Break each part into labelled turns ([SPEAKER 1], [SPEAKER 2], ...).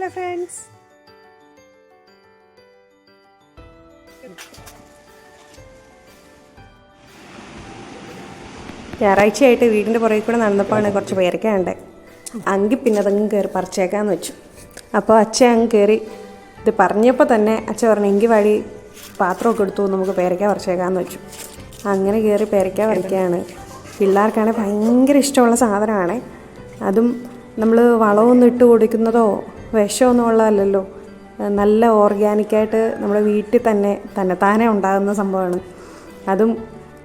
[SPEAKER 1] Hello friends, ഞായറാഴ്ചയായിട്ട് വീടിൻ്റെ പുറകെ കൂടെ നടന്നപ്പോഴാണ് കുറച്ച് പേരൊക്കെയുണ്ട്. അങ്കി പിന്നെ അതങ്ങ് കയറി പറിച്ചേക്കാന്ന് വെച്ചു. അപ്പോൾ അച്ഛൻ അങ്ങ് കയറി ഇത് പറഞ്ഞപ്പോൾ തന്നെ അച്ഛൻ പറഞ്ഞു എങ്കിൽ വഴി പാത്രമൊക്കെ എടുത്തു നമുക്ക് പേരയ്ക്ക പറിച്ചേക്കാന്ന് വെച്ചു. അങ്ങനെ കയറി പേരയ്ക്ക പറിക്കുകയാണ്. പിള്ളേർക്കാണെങ്കിൽ ഭയങ്കര ഇഷ്ടമുള്ള സാധനമാണ്. അതും നമ്മൾ വളമൊന്നും ഇട്ട് കൊടുക്കുന്നതോ വിഷമൊന്നും ഉള്ളതല്ലല്ലോ, നല്ല ഓർഗാനിക്കായിട്ട് നമ്മുടെ വീട്ടിൽ താനെ ഉണ്ടാകുന്ന സംഭവമാണ്. അതും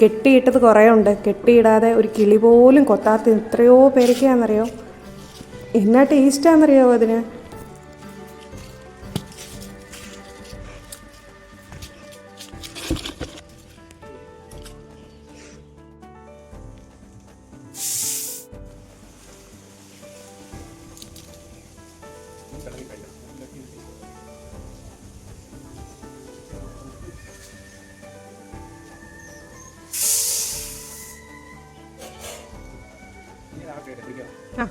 [SPEAKER 1] കെട്ടിയിട്ടത് കുറേ ഉണ്ട്, കെട്ടിയിടാതെ ഒരു കിളി പോലും കൊത്താത്ത എത്രയോ പേരൊക്കെയാണെന്നറിയോ. എന്നാ ടേസ്റ്റാണെന്നറിയാമോ അതിന്. ആ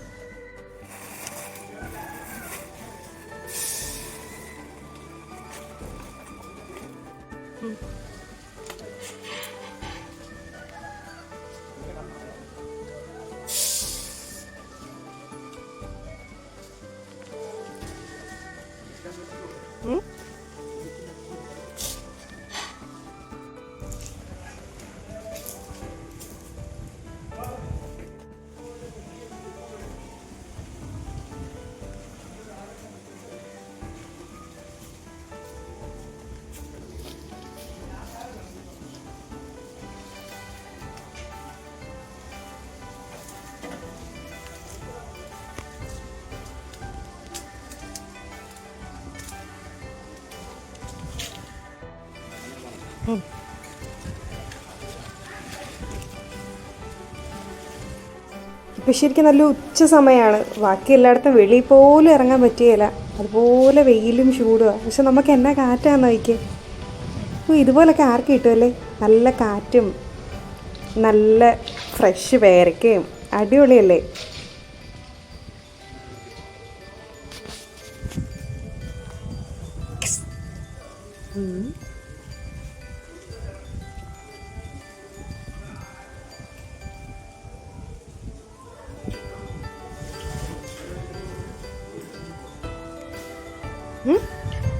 [SPEAKER 1] ഇപ്പം ശരിക്കും നല്ല ഉച്ച സമയമാണ്. ബാക്കി എല്ലായിടത്തും വെളിയിൽ പോലും ഇറങ്ങാൻ പറ്റുകയില്ല, അതുപോലെ വെയിലും ചൂടുമാണ്. പക്ഷെ നമുക്ക് എന്നാ കാറ്റാന്ന് നോക്കിയേ. അപ്പോൾ ഇതുപോലൊക്കെ ആർക്ക് കിട്ടുമല്ലേ, നല്ല കാറ്റും നല്ല ഫ്രഷ് പേരയ്ക്കയും, അടിപൊളിയല്ലേ.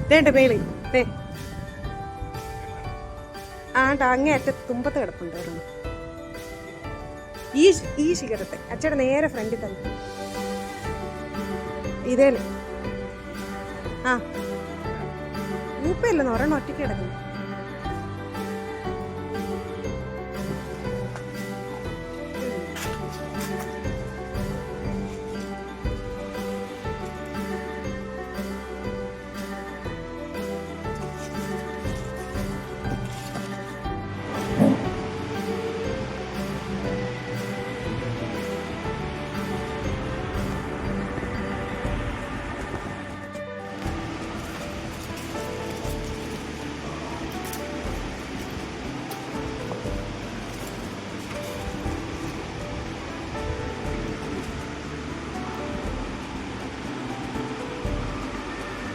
[SPEAKER 1] വേണ്ട മേളി തേ അങ്ങേ അറ്റ തുമ്പത്ത് കിടപ്പുണ്ടായിരുന്നു. ഈ ശിഖരത്തെ അച്ഛയുടെ നേരെ ഫ്രണ്ടിൽ തന്നെ ഇതേല് ഊപ്പയല്ലെന്ന് ഒരെണ്ണം ഒറ്റയ്ക്ക് കിടക്കുന്നു.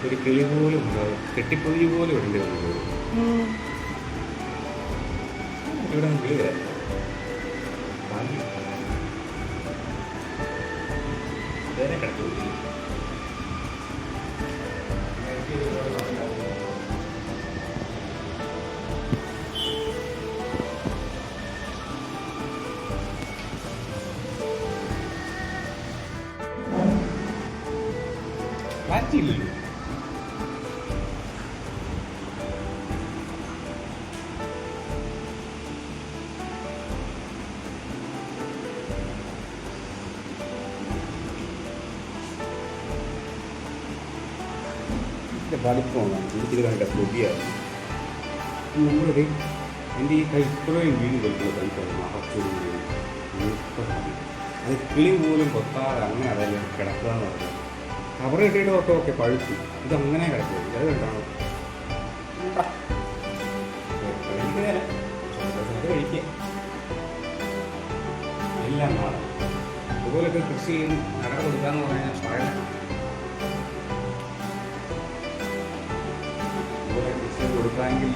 [SPEAKER 2] ഒരു കിളി പോലും കെട്ടിപ്പൊതി പോലും ഉണ്ട്. ഇവിടെ കിളി വരാം. കിടക്കും മാറ്റിയില്ലല്ലോ. വലിപ്പമാണ് എനിക്കിത് കണ്ട പൊടിയാണ്. നമ്മളത് എൻ്റെ ഈ കൈ ഇത്രയും വീട് കളിക്കുന്ന കൈക്കാണ് മഹത്വം. അത് കിളി പോലും കൊത്താതെ അങ്ങനെ അതെല്ലാം കിടക്കുക എന്ന് പറഞ്ഞാൽ കവർ കിട്ടിയിട്ട് തൊട്ടോ ഒക്കെ പഴുത്തു. ഇതങ്ങനെ കിടക്കുക. അത് കണ്ടാണോ കഴിക്കുക എല്ലാം നാളെ അതുപോലൊക്കെ കൃഷി ചെയ്ത് നട കൊടുക്കാന്ന് പറഞ്ഞാൽ പറയാൻ കൊടുക്കാമെങ്കിൽ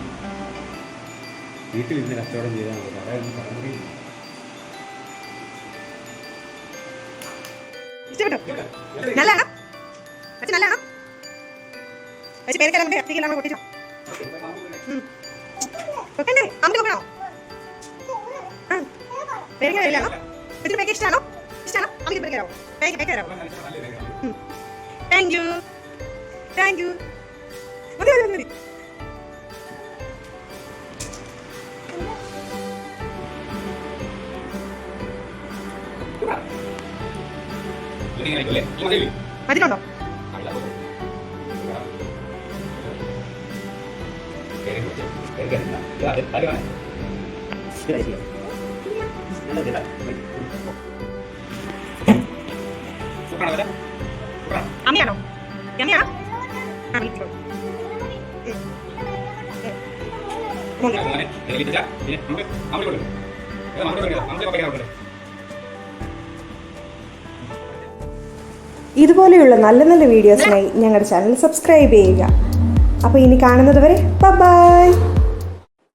[SPEAKER 2] വീട്ടിൽ ഇരുന്ന് കച്ചവടം ചെയ്താൽ മതി. അതായത് പറയുന്നത്
[SPEAKER 1] ഇഷ്ടപ്പെട്ടോ? നല്ലതാണോ അച്ഛൻ? നല്ലതാണോ അച്ഛൻ? പേരൊക്കെ കത്തിക്കെല്ലാം പൊട്ടിച്ചോ? വെക്കണ്ടേ? അമ്മ വെക്കണോ? ആ പേരൊക്കെ വരില്ലാണോ? ഇതിന് പേക്ക് ഇഷ്ടമാണോ? ഇഷ്ടമാണോ? അമ്മയ്ക്ക് പേരൊക്കെ തരാമോ? പേക്ക് തരാമോ? Thank you thank you. മതി മതി മതി. മതിലുണ്ടോ? അമ്മയാണോ? അമ്മയാണോ? ആ വിളിച്ചോ. ഇതുപോലെയുള്ള നല്ല നല്ല വീഡിയോസിനായി ഞങ്ങളുടെ ചാനൽ സബ്സ്ക്രൈബ് ചെയ്യുക. അപ്പോൾ ഇനി കാണുന്നത് വരെ ബൈ.